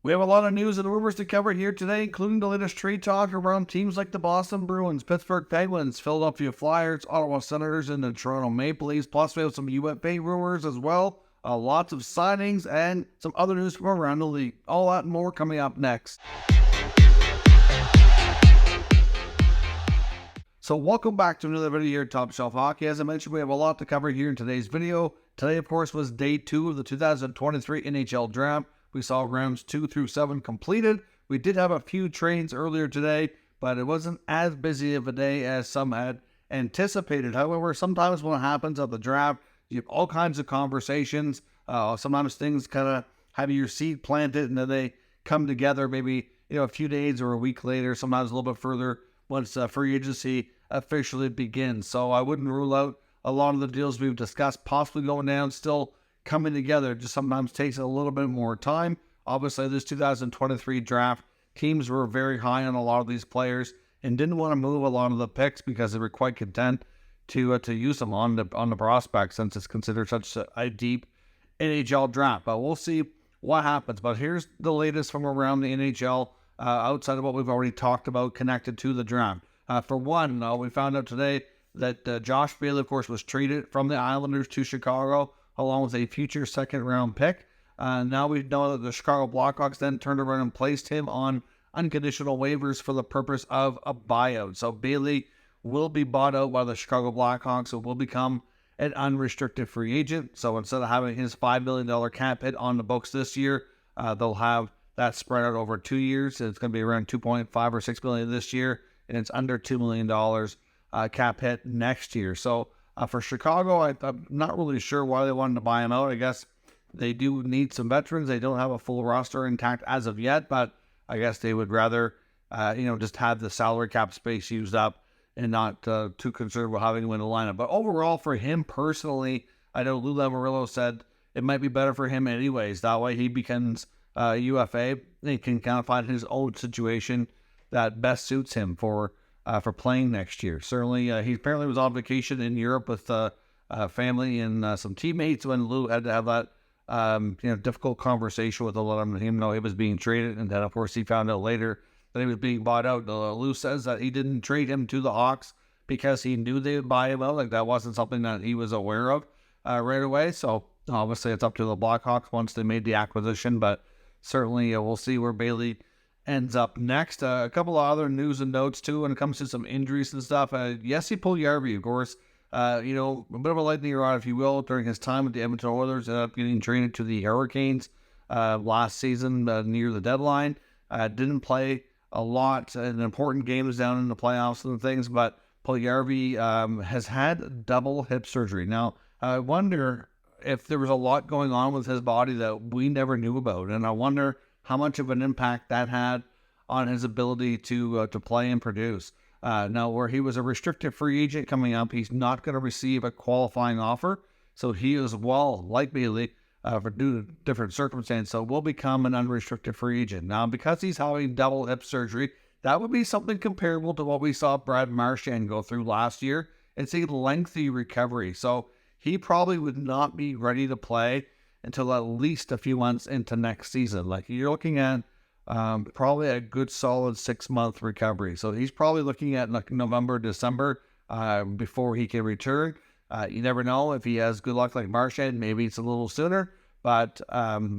We have a lot of news and rumors to cover here today, including the latest trade talk around teams like the Boston Bruins, Pittsburgh Penguins, Philadelphia Flyers, Ottawa Senators, and the Toronto Maple Leafs. Plus, we have some UFA rumors as well, lots of signings, and some other news from around the league. All that and more coming up next. So welcome back to another video here at Top Shelf Hockey. As I mentioned, we have a lot to cover here in today's video. Today, of course, was day 2 of the 2023 NHL Draft. We saw rounds 2 through 7 completed. We did have a few trades earlier today, but it wasn't as busy of a day as some had anticipated. However, sometimes when it happens at the draft, you have all kinds of conversations. Sometimes things kind of have your seed planted and then they come together maybe a few days or a week later, sometimes a little bit further once free agency officially begins. So I wouldn't rule out a lot of the deals we've discussed possibly going down, still coming together. Just sometimes takes a little bit more time. Obviously, this 2023 draft, teams were very high on a lot of these players and didn't want to move a lot of the picks because they were quite content to use them on the prospects, since it's considered such a deep NHL draft. But we'll see what happens. But here's the latest from around the NHL, outside of what we've already talked about connected to the draft. For one, we found out today that Josh Bailey, of course, was traded from the Islanders to Chicago, along with a future second-round pick. Now we know that the Chicago Blackhawks then turned around and placed him on unconditional waivers for the purpose of a buyout. So Bailey will be bought out by the Chicago Blackhawks and will become an unrestricted free agent. So instead of having his $5 million cap hit on the books this year, they'll have that spread out over 2 years. It's going to be around 2.5 or $6 million this year, and it's under $2 million cap hit next year. So for Chicago, I'm not really sure why they wanted to buy him out. I guess they do need some veterans. They don't have a full roster intact as of yet, but I guess they would rather, just have the salary cap space used up and not too concerned with having to win the lineup. But overall, for him personally, I know Lou Lamoriello said it might be better for him anyways. That way he becomes UFA. He can kind of find his own situation that best suits him for playing next year. Certainly, he apparently was on vacation in Europe with family and some teammates when Lou had to have that difficult conversation with letting him know he was being traded. And then, of course, he found out later that he was being bought out. Lou says that he didn't trade him to the Hawks because he knew they would buy him out. Like, that wasn't something that he was aware of right away. So obviously it's up to the Blackhawks once they made the acquisition, but certainly we'll see where Bailey ends up next. A couple of other news and notes too when it comes to some injuries and stuff. Jesse Puljujarvi, of course, a bit of a lightning rod, if you will, during his time with the Edmonton Oilers, ended up getting traded to the Hurricanes last season near the deadline. Didn't play a lot in important games down in the playoffs and things, but Puljujarvi has had double hip surgery. Now, I wonder if there was a lot going on with his body that we never knew about, and I wonder how much of an impact that had on his ability to play and produce. Now, where he was a restricted free agent coming up, he's not going to receive a qualifying offer, so he as well, like Bailey, due to different circumstances, so will become an unrestricted free agent. Now, because he's having double hip surgery, that would be something comparable to what we saw Brad Marchand go through last year. It's a lengthy recovery, so he probably would not be ready to play until at least a few months into next season. Like, you're looking at probably a good solid 6-month recovery. So he's probably looking at like November, December before he can return. You never know if he has good luck like Marchand. Maybe it's a little sooner, but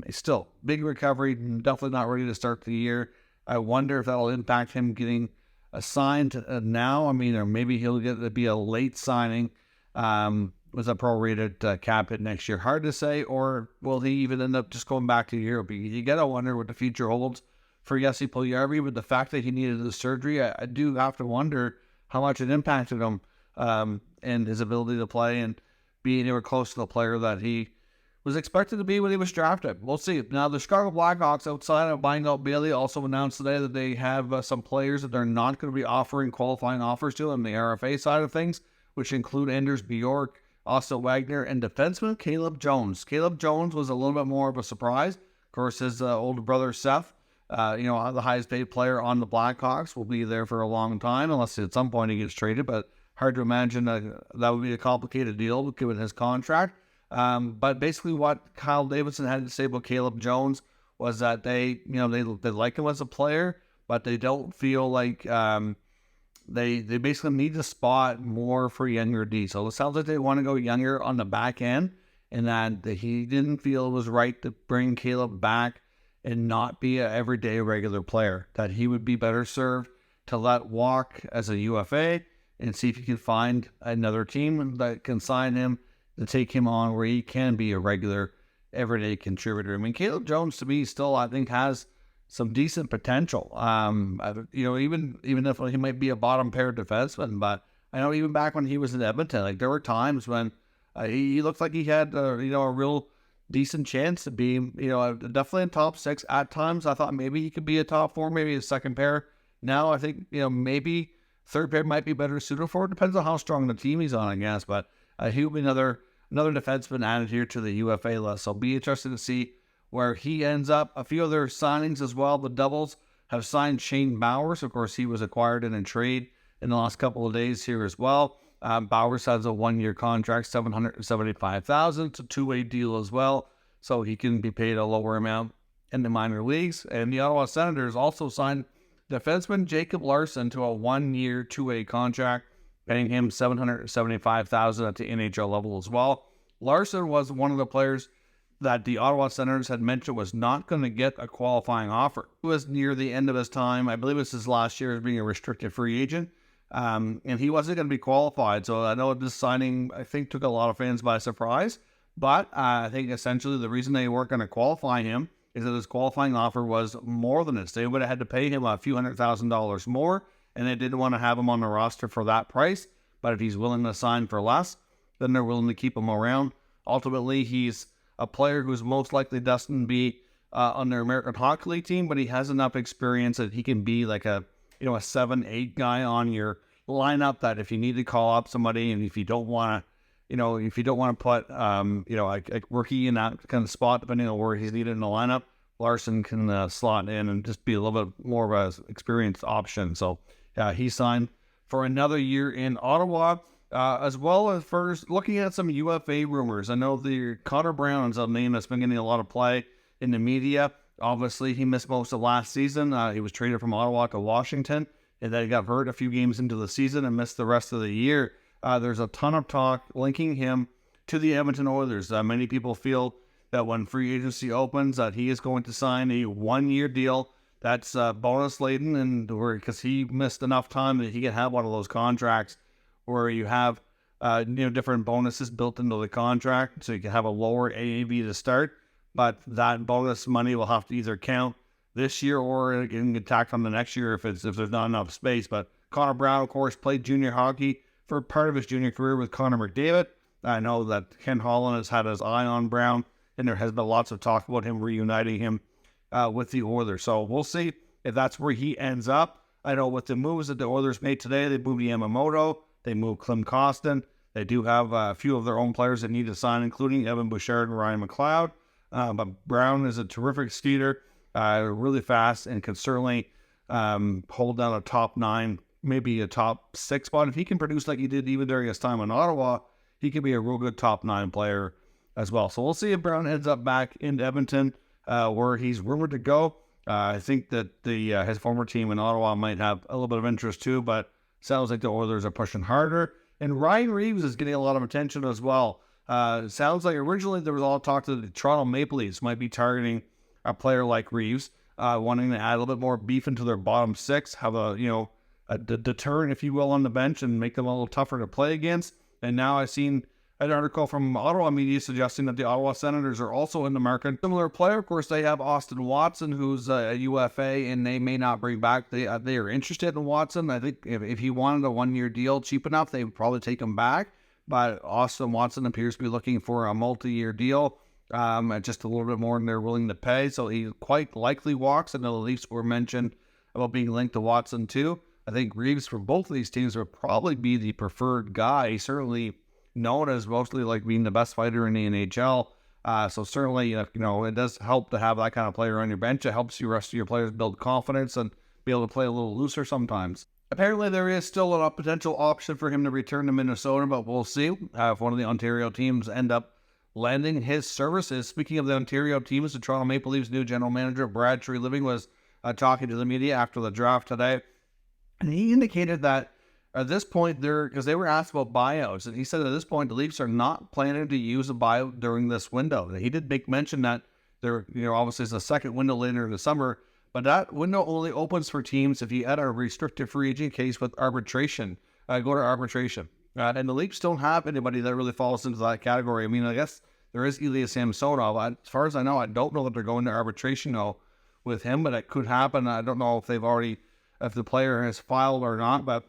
it's still big recovery. Definitely not ready to start the year. I wonder if that'll impact him getting assigned now. I mean, or maybe he'll get to be a late signing with a prorated cap hit next year. Hard to say. Or will he even end up just going back to Europe? You gotta wonder what the future holds for Jesse Puljujarvi. But the fact that he needed the surgery, I do have to wonder how much it impacted him and his ability to play and be anywhere close to the player that he was expected to be when he was drafted. We'll see. Now, the Chicago Blackhawks, outside of buying out Bailey, also announced today that they have some players that they're not going to be offering qualifying offers to on the RFA side of things, which include Anders Bjork, Austin Wagner, and defenseman Caleb Jones. Caleb Jones was a little bit more of a surprise. Of course, his older brother Seth, the highest paid player on the Blackhawks, will be there for a long time, unless at some point he gets traded, but hard to imagine that would be a complicated deal given his contract. But basically what Kyle Davidson had to say about Caleb Jones was that they like him as a player, but they don't feel like they basically need to spot more for younger D. So it sounds like they want to go younger on the back end, and that he didn't feel it was right to bring Caleb back and not be an everyday regular player, that he would be better served to let walk as a UFA and see if he can find another team that can sign him to take him on where he can be a regular everyday contributor. I mean, Caleb Jones to me still, I think, has some decent potential. Even if he might be a bottom pair defenseman, but I know even back when he was in Edmonton, like there were times when he looked like he had a real decent chance to be, definitely in top 6 at times. I thought maybe he could be a top 4, maybe a second pair. Now I think, maybe third pair might be better suited for it. Depends on how strong the team he's on, I guess. But he'll be another defenseman added here to the UFA list. So it'll be interesting to see where he ends up. A few other signings as well. The Devils have signed Shane Bowers. Of course, he was acquired in a trade in the last couple of days here as well. Bowers has a 1-year contract, $775,000. It's a 2-way deal as well, so he can be paid a lower amount in the minor leagues. And the Ottawa Senators also signed defenseman Jacob Larson to a 1-year, 2-way contract, paying him $775,000 at the NHL level as well. Larson was one of the players that the Ottawa Senators had mentioned was not going to get a qualifying offer. He was near the end of his time. I believe it was his last year as being a restricted free agent. And he wasn't going to be qualified. So I know this signing, I think, took a lot of fans by surprise. But I think essentially the reason they weren't going to qualify him is that his qualifying offer was more than this. They would have had to pay him a few $100,000 more, and they didn't want to have him on the roster for that price. But if he's willing to sign for less, then they're willing to keep him around. Ultimately, he's a player who's most likely destined to be on their American Hockey League team, but he has enough experience that he can be like a 7-8 guy on your lineup, that if you need to call up somebody, and if you don't want to put a rookie in that kind of spot, depending on where he's needed in the lineup, Larson can slot in and just be a little bit more of an experienced option. So he signed for another year in Ottawa, as well as first looking at some UFA rumors. I know the Connor Brown is a name that's been getting a lot of play in the media. Obviously, he missed most of last season. He was traded from Ottawa to Washington, and then he got hurt a few games into the season and missed the rest of the year. There's a ton of talk linking him to the Edmonton Oilers. Many people feel that when free agency opens, that he is going to sign a 1-year deal that's bonus laden, and because he missed enough time that he can have one of those contracts where you have different bonuses built into the contract, so you can have a lower AAV to start. But that bonus money will have to either count this year or it can get tacked on the next year if there's not enough space. But Connor Brown, of course, played junior hockey for part of his junior career with Connor McDavid. I know that Ken Holland has had his eye on Brown, and there has been lots of talk about him reuniting him with the Oilers. So we'll see if that's where he ends up. I know with the moves that the Oilers made today, they moved Yamamoto, they moved Klim Kostin. They do have a few of their own players that need to sign, including Evan Bouchard and Ryan McLeod. But Brown is a terrific skater, really fast, and can certainly hold down a top 9, maybe a top 6 spot. If he can produce like he did even during his time in Ottawa, he could be a real good top 9 player as well. So we'll see if Brown ends up back in Edmonton, where he's rumored to go. I think that his former team in Ottawa might have a little bit of interest too, but sounds like the Oilers are pushing harder. And Ryan Reaves is getting a lot of attention as well. Sounds like originally there was all talk that the Toronto Maple Leafs might be targeting a player like Reaves, wanting to add a little bit more beef into their bottom 6, have a deterrent, if you will, on the bench and make them a little tougher to play against. And now I've seen an article from Ottawa media suggesting that the Ottawa Senators are also in the market. Similar player, of course, they have Austin Watson, who's a UFA, and they may not bring back. They are interested in Watson. I think if he wanted a 1-year deal cheap enough, they would probably take him back. But Austin Watson appears to be looking for a multi-year deal, just a little bit more than they're willing to pay. So he quite likely walks. I know the Leafs were mentioned about being linked to Watson too. I think Reaves for both of these teams would probably be the preferred guy. He's certainly known as mostly like being the best fighter in the NHL. So certainly, it does help to have that kind of player on your bench. It helps the rest of your players build confidence and be able to play a little looser sometimes. Apparently, there is still a potential option for him to return to Minnesota, but we'll see if one of the Ontario teams end up lending his services. Speaking of the Ontario teams, the Toronto Maple Leafs' new general manager, Brad Treliving, was talking to the media after the draft today. And he indicated that at this point, because they were asked about buyouts, and he said at this point, the Leafs are not planning to use a buyout during this window. He did make mention that there, obviously it's a second window later in the summer, but that window only opens for teams if you had a restricted free agent case with arbitration, go to arbitration. And the Leafs don't have anybody that really falls into that category. I mean, I guess there is Ilya Samsonov. As far as I know, I don't know that they're going to arbitration now with him, but it could happen. I don't know if if the player has filed or not, but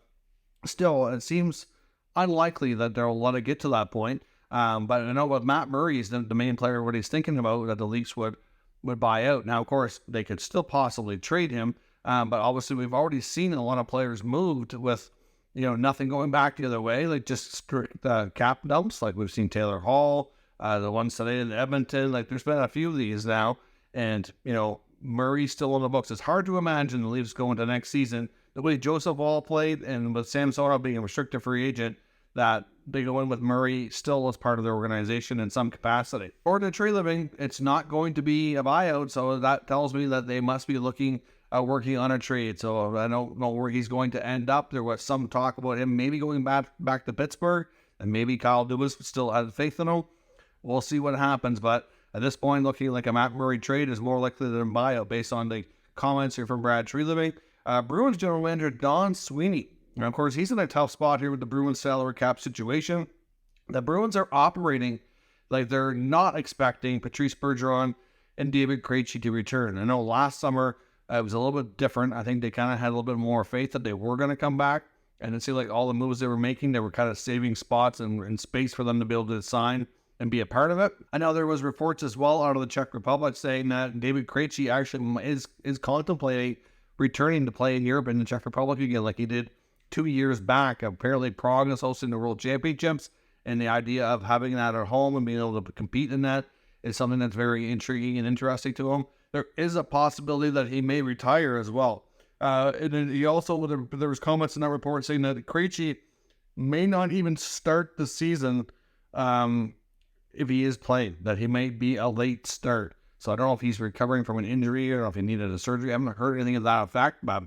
still, it seems unlikely that they'll let it get to that point. But I know with Matt Murray is the main player, what he's thinking about, that the Leafs would buy out. Now, of course, they could still possibly trade him, but obviously we've already seen a lot of players moved with, nothing going back the other way, like just strict cap dumps. Like we've seen Taylor Hall, the ones today in Edmonton. Like there's been a few of these now, and Murray's still on the books. It's hard to imagine the Leafs going to next season the way Joseph Wall played, and with Samsonov being a restricted free agent, that they go in with Murray still as part of their organization in some capacity. According to Treliving, it's not going to be a buyout, so that tells me that they must be looking working on a trade. So I don't know where he's going to end up. There was some talk about him maybe going back to Pittsburgh, and maybe Kyle Dubas still has faith in him. We'll see what happens, but at this point, looking like a Matt Murray trade is more likely than a buyout based on the comments here from Brad Treliving. Bruins general manager Don Sweeney. And of course, he's in a tough spot here with the Bruins salary cap situation. The Bruins are operating like they're not expecting Patrice Bergeron and David Krejci to return. I know last summer it was a little bit different. I think they kind of had a little bit more faith that they were going to come back. And it seemed like all the moves they were making, they were kind of saving spots and space for them to be able to sign and be a part of it. I know there was reports as well out of the Czech Republic saying that David Krejci actually is contemplating returning to play in Europe and the Czech Republic again, like he did 2 years back. Apparently Prague is hosting the World Championships, and the idea of having that at home and being able to compete in that is something that's very intriguing and interesting to him. There is a possibility that he may retire as well. And then he also, there was comments in that report saying that Krejci may not even start the season if he is playing, that he may be a late start. So I don't know if he's recovering from an injury or if he needed a surgery. I haven't heard anything of that effect, but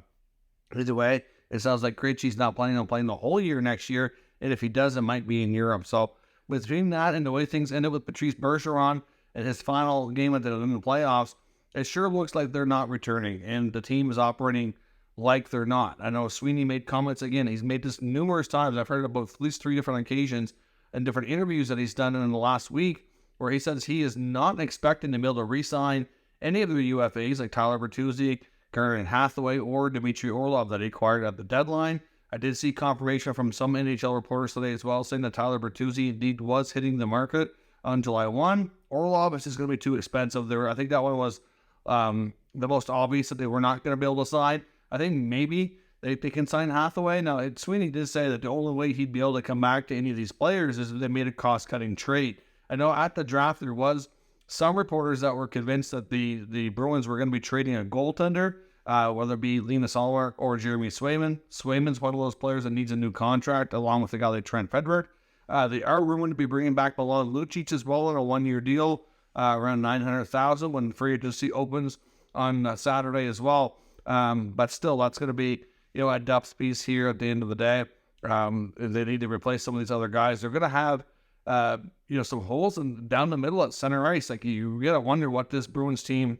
either way, it sounds like Krejci's not planning on playing the whole year next year, and if he does, it might be in Europe. So between that and the way things ended with Patrice Bergeron and his final game in the playoffs, it sure looks like they're not returning, and the team is operating like they're not. I know Sweeney made comments again. He's made this numerous times. I've heard about at least 3 different occasions and different interviews that he's done in the last week, where he says he is not expecting to be able to re-sign any of the UFAs like Tyler Bertuzzi, Karen Hathaway, or Dmitry Orlov that he acquired at the deadline. I did see confirmation from some NHL reporters today as well, saying that Tyler Bertuzzi indeed was hitting the market on July 1. Orlov is just going to be too expensive. I think that one was the most obvious that they were not going to be able to sign. I think maybe they can sign Hathaway. Now, Sweeney did say that the only way he'd be able to come back to any of these players is if they made a cost-cutting trade. I know at the draft there was some reporters that were convinced that the Bruins were going to be trading a goaltender, whether it be Linus Ullmark or Jeremy Swayman. Swayman's one of those players that needs a new contract, along with the guy like Trent Frederick. They are rumored to be bringing back Milan Lucic as well on a 1-year deal, around $900,000 when free agency opens on Saturday as well. But still, that's going to be a depth piece here at the end of the day. They need to replace some of these other guys. They're going to have some holes down the middle at center ice. Like, you gotta wonder what this Bruins team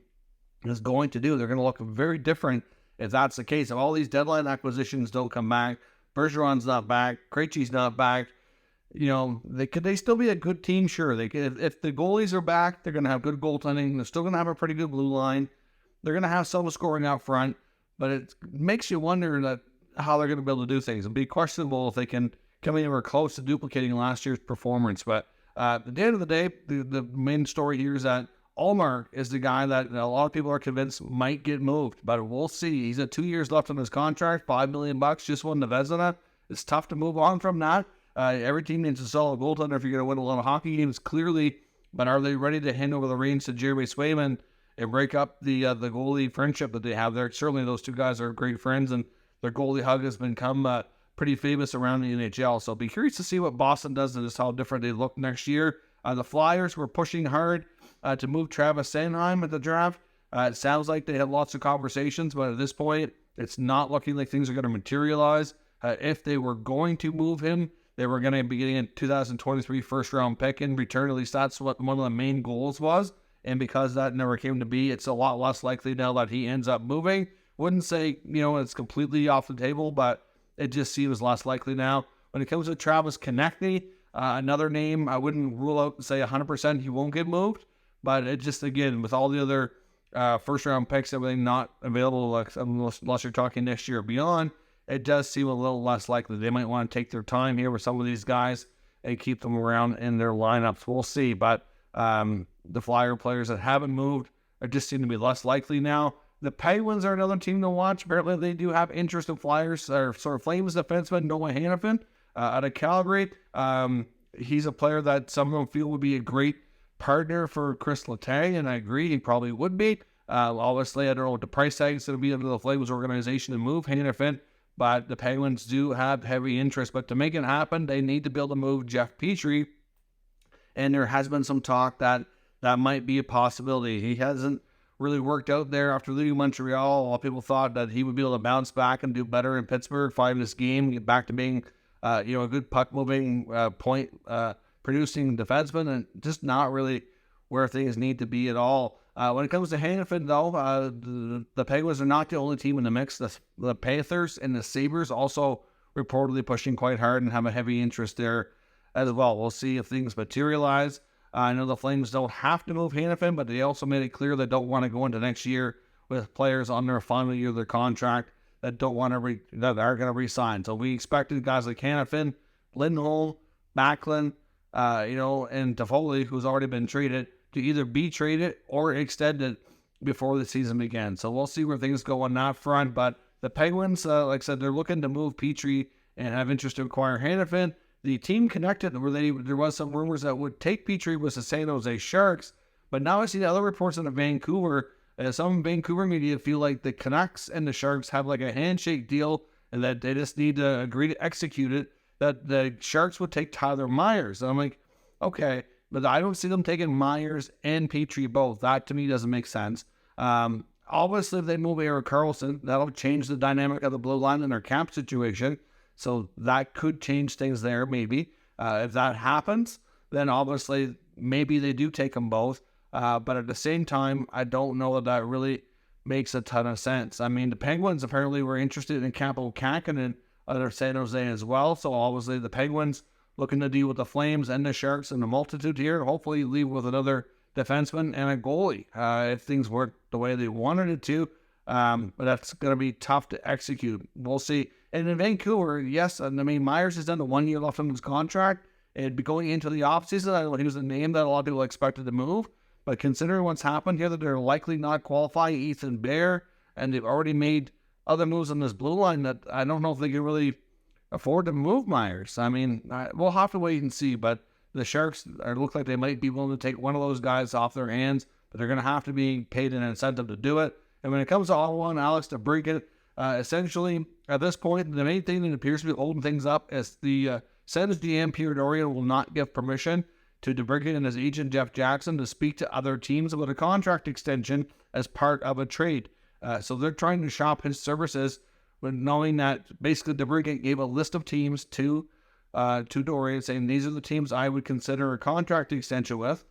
is going to do. They're going to look very different if that's the case. If all these deadline acquisitions don't come back, Bergeron's not back, Krejci's not back, they still be a good team? Sure, they could. If the goalies are back, they're going to have good goaltending. They're still going to have a pretty good blue line. They're going to have some scoring out front, but it makes you wonder how they're going to be able to do things. It'll be questionable if they can come anywhere close to duplicating last year's performance. But at the end of the day, the main story here is that Ullmark is the guy that a lot of people are convinced might get moved, but we'll see. He's at 2 years left on his contract, $5 million, just won the Vezina. It's tough to move on from that. Every team needs a solid goaltender if you're going to win a lot of hockey games, clearly. But are they ready to hand over the reins to Jeremy Swayman and break up the goalie friendship that they have there? Certainly those two guys are great friends, and their goalie hug has become pretty famous around the NHL. So I'll be curious to see what Boston does and just how different they look next year. The Flyers were pushing hard to move Travis Sanheim at the draft. It sounds like they had lots of conversations, but at this point, it's not looking like things are going to materialize. If they were going to move him, they were going to be getting a 2023 first-round pick in return. At least that's what one of the main goals was. And because that never came to be, it's a lot less likely now that he ends up moving. Wouldn't say, it's completely off the table, but it just seems less likely now. When it comes to Travis Konecny, another name, I wouldn't rule out and say 100% he won't get moved. But it just, again, with all the other first-round picks, everything not available, unless you're talking next year or beyond, it does seem a little less likely. They might want to take their time here with some of these guys and keep them around in their lineups. We'll see. But the Flyer players that haven't moved just seem to be less likely now. The Penguins are another team to watch. Apparently, they do have interest in Flyers, or sort of Flames defenseman Noah Hanifin out of Calgary. He's a player that some of them feel would be a great partner for Chris Letang, and I agree, he probably would be. Obviously, I don't know what the price tag is going to be under the Flames organization to move Hanifin, but the Penguins do have heavy interest. But to make it happen, they need to be able to move Jeff Petrie, and there has been some talk that might be a possibility. He hasn't really worked out there after leaving Montreal. A lot of people thought that he would be able to bounce back and do better in Pittsburgh, find this game, get back to being a good puck-moving, point-producing defenseman, and just not really where things need to be at all. When it comes to Hanifin, though, the Penguins are not the only team in the mix. The Panthers and the Sabres also reportedly pushing quite hard and have a heavy interest there as well. We'll see if things materialize. I know the Flames don't have to move Hanifin, but they also made it clear they don't want to go into next year with players on their final year of their contract that don't want to that are going to re-sign. So we expected guys like Hanifin, Lindholm, Backlund, and Toffoli, who's already been traded, to either be traded or extended before the season began. So we'll see where things go on that front. But the Penguins, like I said, they're looking to move Petrie and have interest to acquire Hanifin. The team connected, where there was some rumors that would take Petrie was the San Jose Sharks, but now I see the other reports out of Vancouver. Some Vancouver media feel like the Canucks and the Sharks have like a handshake deal, and that they just need to agree to execute it. That the Sharks would take Tyler Myers. And I'm like, okay, but I don't see them taking Myers and Petrie both. That to me doesn't make sense. Obviously, if they move Erik Karlsson, that'll change the dynamic of the blue line and their cap situation. So that could change things there, maybe. If that happens, then obviously maybe they do take them both. But at the same time, I don't know that really makes a ton of sense. I mean, the Penguins apparently were interested in Capo Kakkonen under San Jose as well. So obviously the Penguins looking to deal with the Flames and the Sharks and the multitude here. Hopefully leave with another defenseman and a goalie if things work the way they wanted it to. But that's going to be tough to execute. We'll see. And in Vancouver, yes, I mean, Myers has done the 1 year left on his contract. It'd be going into the offseason. I know he was a name that a lot of people expected to move. But considering what's happened here, that they're likely not qualifying Ethan Bear, and they've already made other moves on this blue line, that I don't know if they can really afford to move Myers. I mean, we'll have to wait and see. But the Sharks look like they might be willing to take one of those guys off their hands, but they're going to have to be paid an incentive to do it. And when it comes to Ottawa and Alex Debrincat, essentially, at this point, the main thing that appears to be holding things up is the Sens GM Pierre Dorion will not give permission to Debrincat and his agent Jeff Jackson to speak to other teams about a contract extension as part of a trade. So they're trying to shop his services, but knowing that basically Debrincat gave a list of teams to Dorion, saying these are the teams I would consider a contract extension with,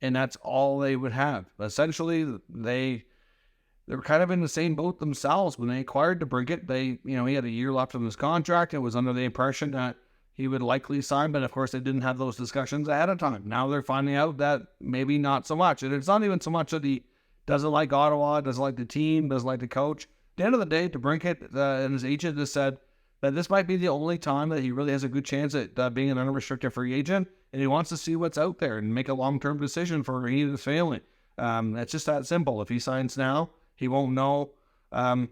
and that's all they would have. Essentially, they were kind of in the same boat themselves when they acquired Debrincat. He had a year left on his contract. It was under the impression that he would likely sign, but of course they didn't have those discussions ahead of time. Now they're finding out that maybe not so much. And it's not even so much that he doesn't like Ottawa, doesn't like the team, doesn't like the coach. At the end of the day, Debrincat and his agent just said that this might be the only time that he really has a good chance at being an unrestricted free agent, and he wants to see what's out there and make a long-term decision for he and his family. It's just that simple. If he signs now, he won't know,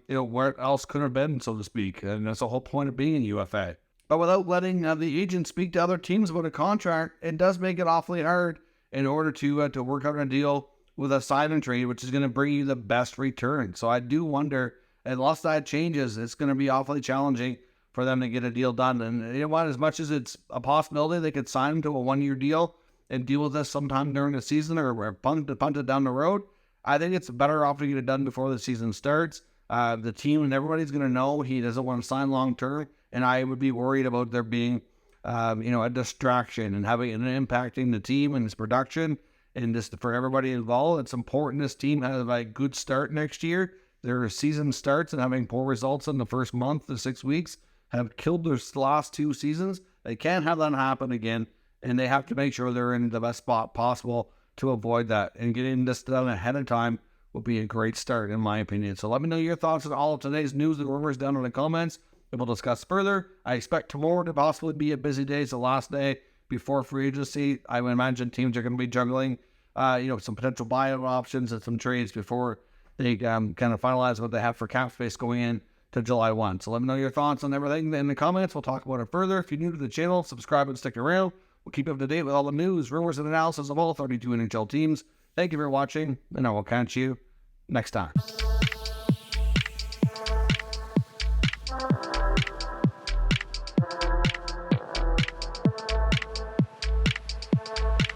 where else could have been, so to speak. And that's the whole point of being in UFA. But without letting the agent speak to other teams about a contract, it does make it awfully hard in order to work out a deal with a sign and trade, which is going to bring you the best return. So I do wonder, unless that changes, it's going to be awfully challenging for them to get a deal done. And you know what? As much as it's a possibility they could sign him to a 1 year deal, and deal with this sometime during the season or punt it down the road. I think it's better off to get it done before the season starts. The team and everybody's going to know he doesn't want to sign long term, and I would be worried about there being, a distraction and having an impacting the team and its production. And just for everybody involved, it's important this team has a good start next year. Their season starts and having poor results in the first month to 6 weeks have killed their last 2 seasons. They can't have that happen again, and they have to make sure they're in the best spot possible to avoid that. And getting this done ahead of time will be a great start, in my opinion. So let me know your thoughts on all of today's news and rumors down in the comments, and we'll discuss further. I expect tomorrow to possibly be a busy day. It's the last day before free agency. I would imagine teams are going to be juggling, some potential buyout options and some trades before they kind of finalize what they have for cap space going in to July 1. So let me know your thoughts on everything in the comments. We'll talk about it further. If you're new to the channel, subscribe and stick around. We'll keep you up to date with all the news, rumors, and analysis of all 32 NHL teams. Thank you for watching, and I will catch you next time.